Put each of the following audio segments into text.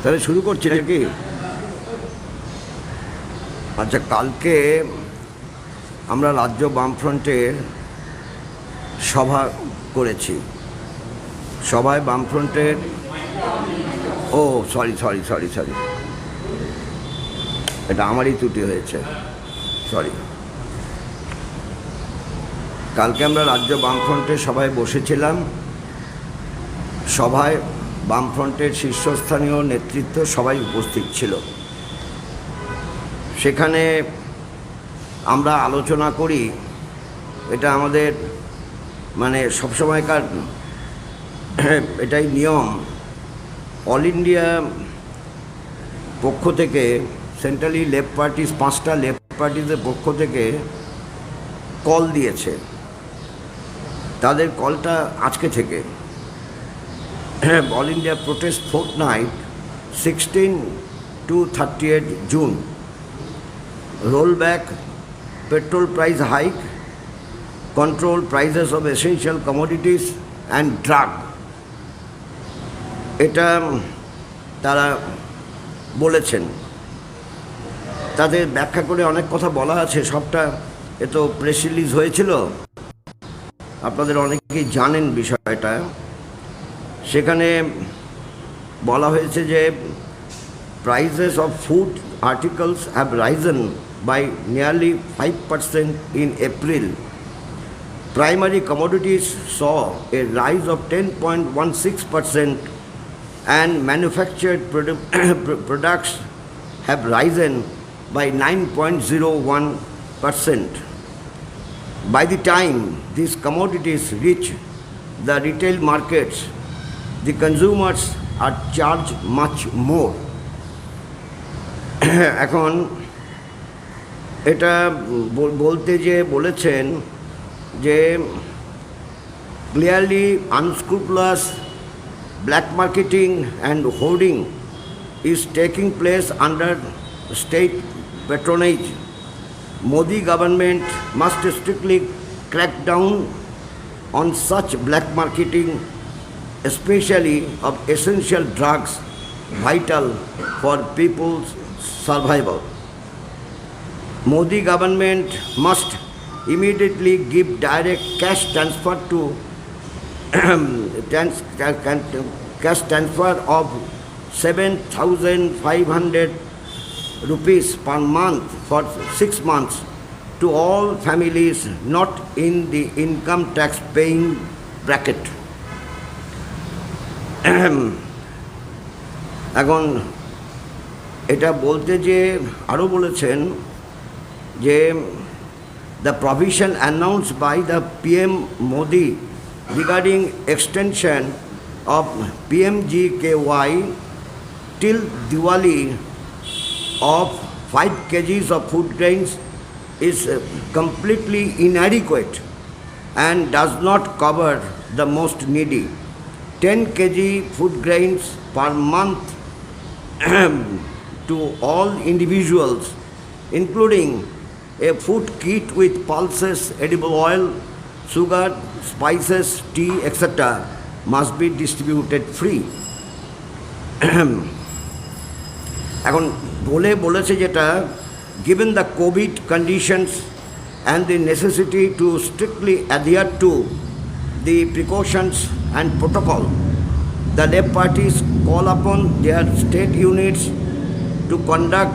তাহলে শুরু করছি নাকি? আচ্ছা, কালকে আমরা রাজ্য বামফ্রন্টের সভা করেছি। সভায় বামফ্রন্টের সরি, এটা আমারই ত্রুটি হয়েছে, সরি। কালকে আমরা রাজ্য বামফ্রন্টের সভায় বসেছিলাম। সভায় বামফ্রন্টের শীর্ষস্থানীয় নেতৃত্ব সবাই উপস্থিত ছিল। সেখানে আমরা আলোচনা করি, এটা আমাদের সবসময়কার এটাই নিয়ম। অল ইন্ডিয়া পক্ষ থেকে সেন্ট্রালি লেফট পার্টিস, 5টা লেফট পার্টিসের পক্ষ থেকে কল দিয়েছে। তাদের কলটা আজকে থেকে, all India protest fortnight 16 to 30 June, roll back petrol price hike, control prices of essential commodities and drug, এটা তারা বলেছেন। তাদের ব্যাখ্যা করে অনেক কথা বলা আছে, সবটা এ তো প্রেস রিলিজ হয়েছিল, আপনাদের অনেকেই জানেন বিষয়টা। সেখানে বলা হয়েছে যে prices of food articles have risen by nearly 5% in April. Primary commodities saw a rise of 10.16% and manufactured products have risen by 9.01%. By the time these commodities reach the retail markets, the consumers are charged much more. এখন এটা বলতে যে বলেছেন যে clearly unscrupulous black marketing and hoarding is taking place under state patronage. Modi government must strictly crack down on such black marketing, especially of essential drugs vital for people's survival. Modi government must immediately give direct cash transfer to cash transfer of 7,500 rupees per month for 6 months to all families not in the income tax paying bracket. এখন এটা বলতে যে আরও বলেছেন যে the provision announced by the PM Modi regarding extension of PMGKY till Diwali of 5 kgs of food grains is completely inadequate and does not cover the most needy. 10 kg food grains per month to all individuals, including a food kit with pulses, edible oil, sugar, spices, tea, etc., must be distributed free. এখন বলেছে যেটা, given the COVID conditions and the necessity to strictly adhere to the precautions and protocol, the left parties call upon their state units to conduct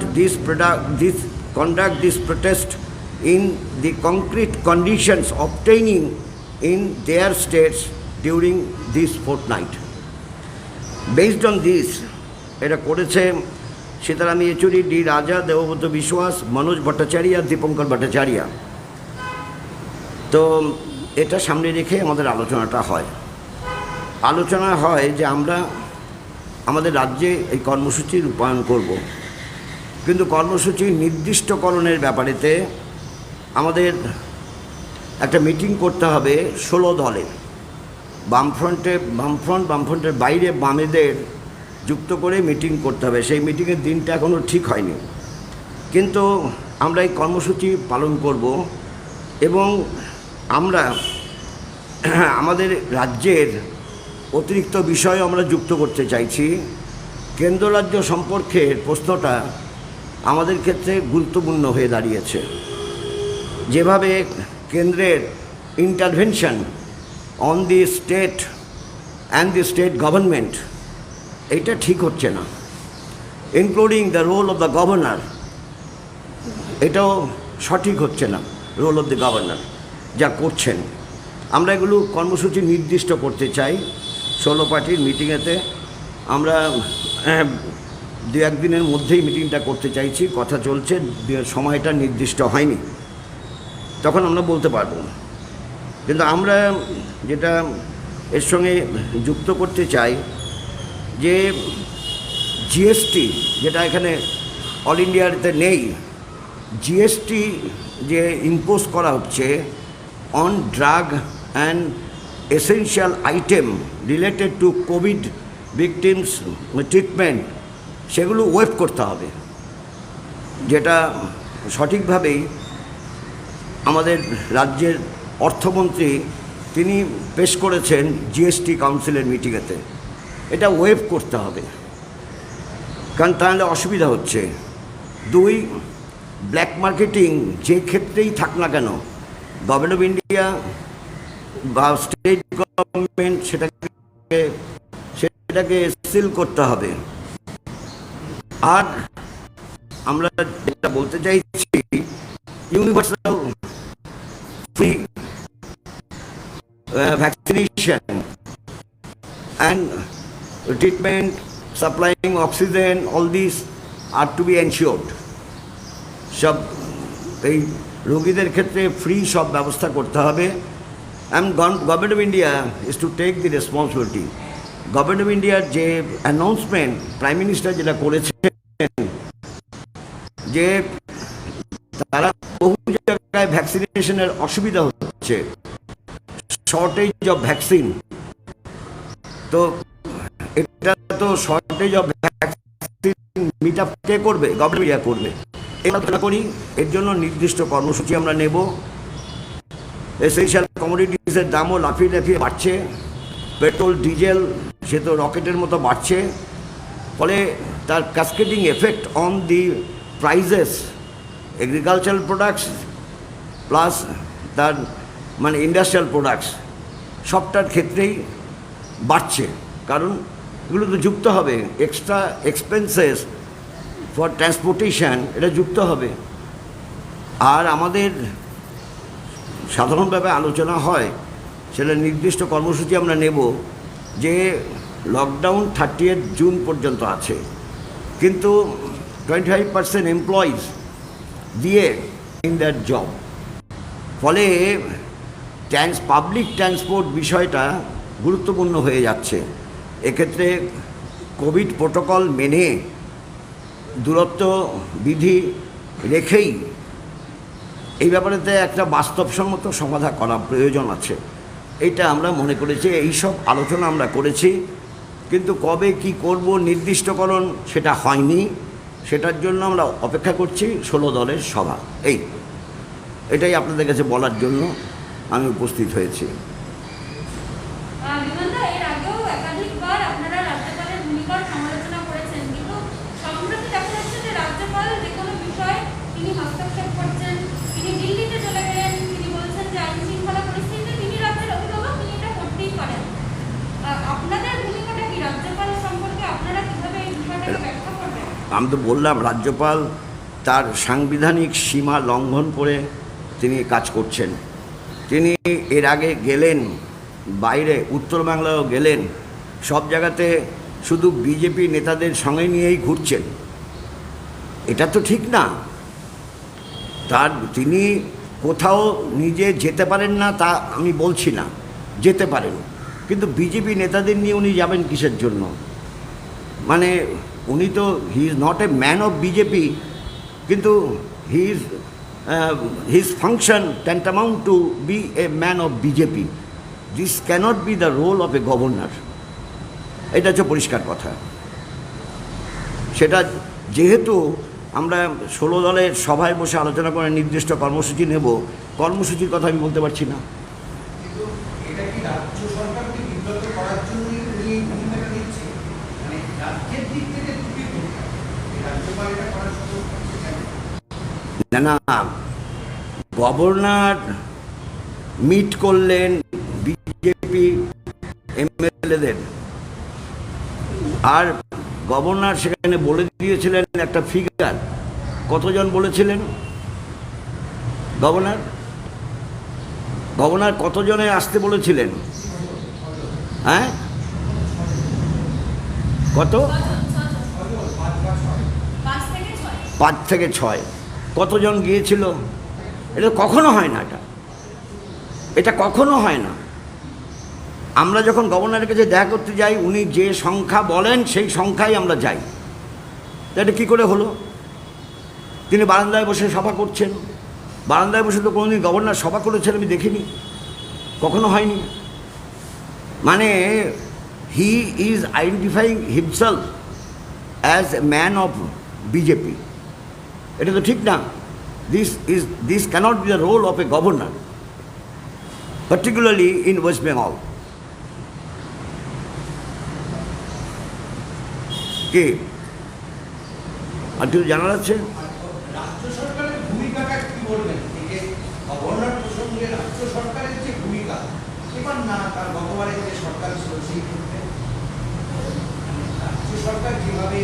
this protest in the concrete conditions obtaining in their states during this fortnight. Based on this, এটা করেছে Sitaram Yechury, D রাজা, দেবব্রত বিশ্বাস, মনোজ ভট্টাচার্য, দীপঙ্কর ভট্টাচার্য। তো এটা সামনে রেখে আমাদের আলোচনা হয় যে আমরা আমাদের রাজ্যে এই কর্মসূচি রূপায়ণ করব, কিন্তু কর্মসূচি নির্দিষ্টকরণের ব্যাপারেতে আমাদের একটা মিটিং করতে হবে 16 দলের। বামফ্রন্টের বাইরে বামেদের যুক্ত করে মিটিং করতে হবে। সেই মিটিংয়ের দিনটা এখনও ঠিক হয়নি, কিন্তু আমরা এই কর্মসূচি পালন করব এবং আমরা আমাদের রাজ্যের অতিরিক্ত বিষয় আমরা যুক্ত করতে চাইছি। কেন্দ্র রাজ্য সম্পর্কের প্রশ্নটা আমাদের ক্ষেত্রে গুরুত্বপূর্ণ হয়ে দাঁড়িয়েছে। যেভাবে কেন্দ্রের intervention on the state and the state government, এটা ঠিক হচ্ছে না। Including the role of the governor, এটাও সঠিক হচ্ছে না। রোল অফ দ্য গভর্নর যা করছেন, আমরা এগুলো কর্মসূচি নির্দিষ্ট করতে চাই। 16 পার্টির মিটিংয়েতে আমরা 2-1 দিনের মধ্যেই মিটিংটা করতে চাইছি, কথা চলছে, সময়টা নির্দিষ্ট হয়নি, তখন আমরা বলতে পারবো। কিন্তু আমরা যেটা এর সঙ্গে যুক্ত করতে চাই যে জিএসটি, যেটা এখানে অল ইন্ডিয়াতে নেই, জিএসটি যে ইম্পোজ করা হচ্ছে on drug and essential item related to Covid victims treatment, সেগুলো ওয়েভ করতে হবে। যেটা সঠিকভাবেই আমাদের রাজ্যের অর্থমন্ত্রী তিনি পেশ করেছেন জিএসটি কাউন্সিলের মিটিংয়েতে, এটা ওয়েভ করতে হবে, কারণ তাহলে অসুবিধা হচ্ছে। 2, ব্ল্যাক মার্কেটিং যে ক্ষেত্রেই থাক না কেন, গভর্নমেন্ট অফ ইন্ডিয়া বা স্টেট গভর্নমেন্ট সেটাকে সিল করতে হবে। আর আমরা যেটা বলতে চাইছি, universal free vaccination and treatment, supplying oxygen, all these are to be ensured. সব এই রোগীদের ক্ষেত্রে ফ্রি সব ব্যবস্থা করতে হবে। and government of India is to take the responsibility. Government of ইন্ডিয়ার যে অ্যানাউন্সমেন্ট প্রাইম মিনিস্টার যেটা করেছেন, যে তারা বহু জায়গায় ভ্যাকসিনেশনের অসুবিধা হচ্ছে, শর্টেজ অফ ভ্যাকসিন, তো এটা তো shortage of vaccine meet up কে করবে? গভর্নমেন্ট করবে। এটা করি, এর জন্য নির্দিষ্ট কর্মসূচি আমরা নেব। এসেনশিয়াল কমোডিটিসের দামও লাফিয়ে লাফিয়ে বাড়ছে, পেট্রোল ডিজেল সে তো রকেটের মতো বাড়ছে, ফলে তার cascading effect on the prices, agricultural products plus তার মানে ইন্ডাস্ট্রিয়াল প্রোডাক্টস সবটার ক্ষেত্রেই বাড়ছে। কারণ এগুলো তো যুক্ত হবে, এক্সট্রা এক্সপেন্সেস ফর ট্রান্সপোর্টেশন, এটা যুক্ত হবে। আর আমাদের সাধারণভাবে আলোচনা হয়, সেটা নির্দিষ্ট কর্মসূচি আমরা নেব, যে লকডাউন 30 জুন পর্যন্ত আছে, কিন্তু 25% এমপ্লয়িজ দিয়ে ইন দ্যাট জব, ফলে পাবলিক ট্রান্সপোর্ট বিষয়টা গুরুত্বপূর্ণ হয়ে যাচ্ছে। এক্ষেত্রে কোভিড প্রোটোকল মেনে দূরত্ব বিধি রেখেই এই ব্যাপারেতে একটা বাস্তবসম্মত সমাধান করা প্রয়োজন আছে। এইটা আমরা মনে করেছি, এইসব আলোচনা আমরা করেছি, কিন্তু কবে কি করব নির্দিষ্টকরণ সেটা হয়নি। সেটার জন্য আমরা অপেক্ষা করছি 16 দলের সভা। এটাই আপনাদের কাছে বলার জন্য আমি উপস্থিত হয়েছি। আমি তো বললাম, রাজ্যপাল তার সাংবিধানিক সীমা লঙ্ঘন করে তিনি কাজ করছেন। তিনি এর আগে গেলেন বাইরে, উত্তরবাংলায়ও গেলেন, সব জায়গাতে শুধু বিজেপি নেতাদের সঙ্গে নিয়েই ঘুরছেন। এটা তো ঠিক না। তিনি কোথাও নিজে যেতে পারেন না তা আমি বলছি না, যেতে পারেন, কিন্তু বিজেপি নেতাদের নিয়ে উনি যাবেন কিসের জন্য? মানে উনি তো he is not A man of BJP, কিন্তু his function tantamount to be a man of BJP. This cannot be the role of a governor. এটা হচ্ছে পরিষ্কার কথা। সেটা যেহেতু আমরা 16 দলের সভায় বসে আলোচনা করে নির্দিষ্ট কর্মসূচি নেব, কর্মসূচির কথা আমি বলতে পারছি না। রাজ্য সরকারকে বিব্রত করার জন্যই উনি এই ভূমিকাটা নিচ্ছেন, মানে রাজ্যের দিক থেকে না, গভর্নর মিট করলেন বিজেপি এমএলএদের, আর গভর্নর সেখানে বলে দিয়েছিলেন একটা ফিগার। কতজন বলেছিলেন গভর্নর কতজনে আসতে বলেছিলেন? হ্যাঁ, কত? 5 থেকে 6। কতজন গিয়েছিল? এটা কখনো হয় না, এটা কখনো হয় না। আমরা যখন গভর্নরের কাছে দেখা করতে যাই, উনি যে সংখ্যা বলেন সেই সংখ্যাই আমরা যাই। এটা কী করে হলো? তিনি বারান্দায় বসে সভা করছেন। বারান্দায় বসে তো কোনোদিন গভর্নর সভা করেছেন আমি দেখিনি, কখনো হয়নি। মানে he is identifying himself as a man of BJP. এটা তো ঠিক না। This cannot be the role of a governor, particularly in West Bengal. কে আর কিছু জানার আছে? রাজ্য সরকারের ভূমিকাটা কি বলবেন? গভর্নর প্রসঙ্গে রাজ্য সরকারের যে ভূমিকা, এবার না তার গতবারের যে সরকার ছিল সেই ক্ষেত্রে রাজ্য সরকার যেভাবে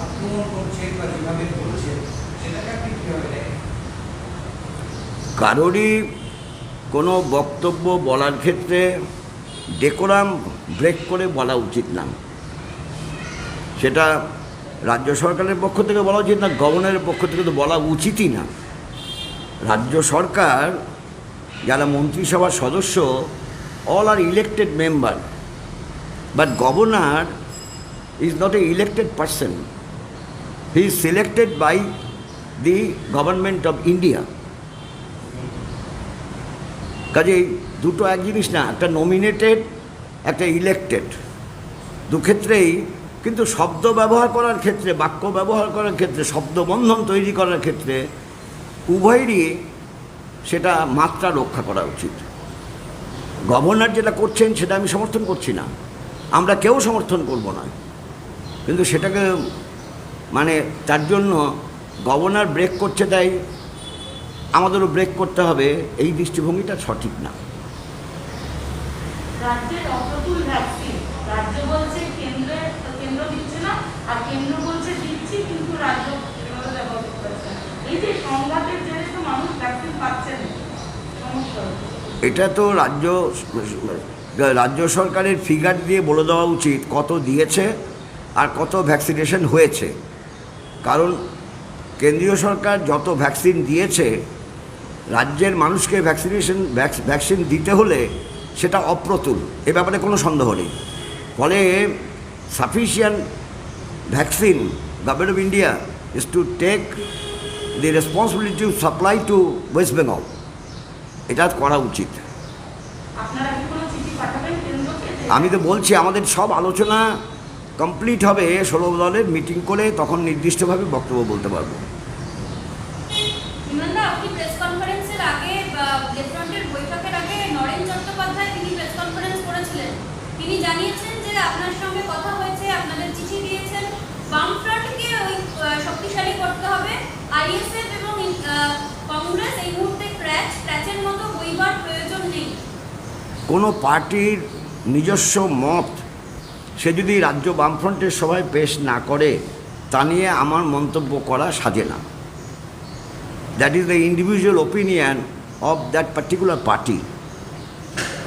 আক্রমণ করছে বা যেভাবে করছে সেটাকে আপনি কীভাবে দেখেন? কারোরই কোনো বক্তব্য বলার ক্ষেত্রে ডেকোরাম ব্রেক করে বলা উচিত না। সেটা রাজ্য সরকারের পক্ষ থেকে বলা উচিত না, গভর্নরের পক্ষ থেকে তো বলা উচিতই না। রাজ্য সরকার যারা মন্ত্রিসভার সদস্য, all are elected member, but governor is not a elected person. He is selected by the government of India. কাজেই দুটো এক জিনিস না, একটা নমিনেটেড, একটা ইলেক্টেড। দুক্ষেত্রেই কিন্তু শব্দ ব্যবহার করার ক্ষেত্রে, বাক্য ব্যবহার করার ক্ষেত্রে, শব্দবন্ধন তৈরি করার ক্ষেত্রে উভয়েরই সেটা মাত্রা রক্ষা করা উচিত। গভর্নর যেটা করছেন সেটা আমি সমর্থন করছি না, আমরা কেউ সমর্থন করব না, কিন্তু সেটাকে মানে তার জন্য গভর্নর ব্রেক করছে তাই আমাদেরও ব্রেক করতে হবে, এই দৃষ্টিভঙ্গিটা সঠিক না। রাজ্যের অপ্রতুল ভ্যাকসিন, রাজ্য বলছে কেন্দ্র দিচ্ছে না, আর কেন্দ্র বলছে দিচ্ছি, কিন্তু রাজ্য এভাবে ব্যবহার করছে। এই যে সংঘাতের জেরে তো মানুষ ভ্যাকসিন পাচ্ছে না, সমস্যা। এটা তো রাজ্য সরকারের ফিগার দিয়ে বলে দেওয়া উচিত কত দিয়েছে আর কত ভ্যাকসিনেশন হয়েছে। কারণ কেন্দ্রীয় সরকার যত ভ্যাকসিন দিয়েছে, রাজ্যের মানুষকে ভ্যাকসিন দিতে হলে সেটা অপ্রতুল, এ ব্যাপারে কোনো সন্দেহ নেই। ফলে sufficient vaccine government of India is to take the responsibility to supply to West Bengal. এটা করা উচিত। আমি তো বলছি আমাদের সব আলোচনা কমপ্লিট হবে, 16 দলের মিটিং করে, তখন নির্দিষ্টভাবে বক্তব্য বলতে পারবো। তিনি জানিয়েছেন যে আপনার সঙ্গে কথা হয়েছে, আপনাদের চিঠি দিয়েছেন, বামফ্রন্টকে ওই শক্তিশালী করতে হবে, আইএসএফ এবং কংগ্রেস এই মুহূর্তে ক্র্যাচের মতো বইবার প্রয়োজন নেই। কোনো পার্টির নিজস্ব মত সে যদি রাজ্য বামফ্রন্টের সভায় পেশ না করে, তা নিয়ে আমার মন্তব্য করা সাজে না। That is the individual opinion of that particular party,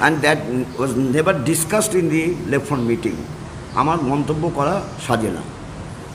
and that was never discussed in the left front meeting. আমার মন্তব্য করা সাজে না।